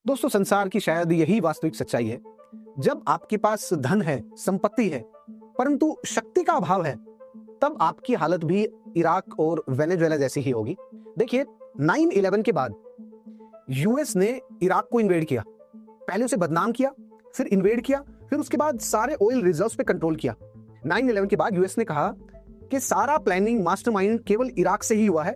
दोस्तों, संसार की शायद यही वास्तविक सच्चाई है। जब आपके पास धन है, संपत्ति है, परंतु शक्ति का अभाव है, तब आपकी हालत भी इराक और वेनेजुएला जैसी ही होगी। देखिए, 9/11 के बाद यूएस ने इराक को इन्वेड किया। पहले उसे बदनाम किया, फिर इन्वेड किया, फिर उसके बाद सारे ऑयल रिजर्व्स पे कंट्रोल किया। 9/11 के बाद यूएस ने कहा कि सारा प्लानिंग, मास्टरमाइंड केवल इराक से ही हुआ है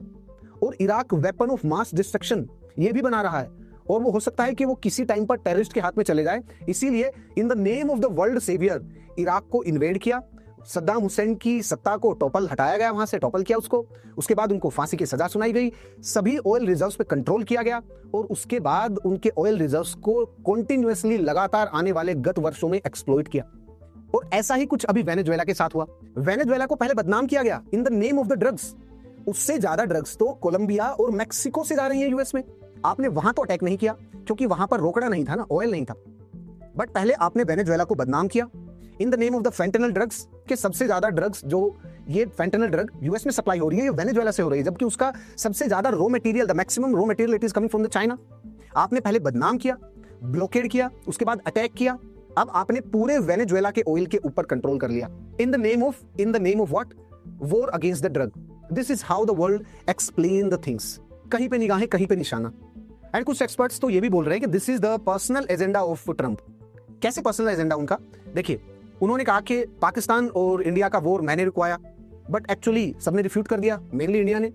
और Iraq weapon of mass destruction ये भी बना रहा है और वो हो सकता है कि वो किसी टाइम पर टेररिस्ट के हाथ में चले जाए। इसीलिए in the name of the world saviour Iraq को इन्वेड किया। सद्दाम हुसैन की सत्ता को हटाया गया, वहां से टॉपल किया उसको। उसके बाद उनको फांसी की सजा सुनाई गई। सभी ऑयल रिजर्व्स पे कंट्रोल किया गया और उसके बाद उनके ऑयल रिजर्व्स को कंटिन्यूअसली लगातार आने वाले गत वर्षों में एक्सप्लॉइट किया। और ऐसा ही कुछ अभी वेनेजुएला के साथ हुआ। वेनेजुएला को पहले बदनाम किया गया इन the name of the drugs. उससे ज्यादा ड्रग्स तो कोलंबिया और मेक्सिको से जा रही है यूएस में। आपने वहां तो अटैक नहीं किया क्योंकि वहां पर रोकड़ा नहीं था ना, ऑयल नहीं था, बट पहले आपने वेनेजुएला को बदनाम किया इन the name of the fentanyl drugs के सबसे ज्यादा ड्रग्स, जो ये फेंटेनल ड्रग यूएस में सप्लाई हो रही है, ये वेनेजुएला से हो रही है, जबकि उसका सबसे ज्यादा raw material, the maximum raw material it is coming from the China. आपने पहले बदनाम किया, ब्लॉकेड किया, उसके बाद अटैक किया। अब आपने पूरे वेनेजुएला के ऑयल के ऊपर कंट्रोल कर लिया इन the name of what? War against the drug. This is how the world explain the things. कहीं पे निगाहें, कहीं पे निशाना। एंड कुछ एक्सपर्ट्स तो ये भी बोल रहे हैं कि this is the personal agenda of Trump. कैसे पर्सनल एजेंडा उनका? देखिए, उन्होंने कहा कि पाकिस्तान और इंडिया का वॉर मैंने रुकवाया, बट एक्चुअली सबने रिफ्यूट कर दिया, मेनली इंडिया ने।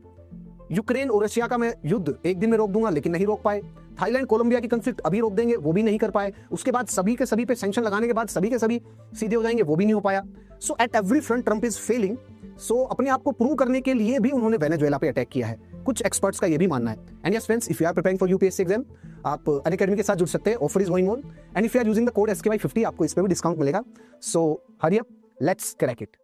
यूक्रेन और रशिया का मैं युद्ध एक दिन में रोक दूंगा, लेकिन नहीं रोक पाए। थाईलैंड कोलंबिया की कॉन्फ्लिक्ट अभी रोक देंगे, वो भी नहीं कर पाए। उसके बाद सभी के सभी पे सैंक्शन लगाने के बाद सभी के सभी सीधे हो जाएंगे, वो भी नहीं हो पाया। So at every front Trump is failing. So अपने आप को प्रूव करने के लिए भी उन्होंने वेनेजुएला पे अटैक किया है। कुछ एक्सपर्ट्स का ये भी मानना है। And yes friends, if you are preparing for UPSC exam, आप अनअकैडमी के साथ जुड़ सकते हैं। Offer is going on and if you are using the code SKY50 आपको इस पे भी डिस्काउंट मिलेगा। So hurry up, let's crack it.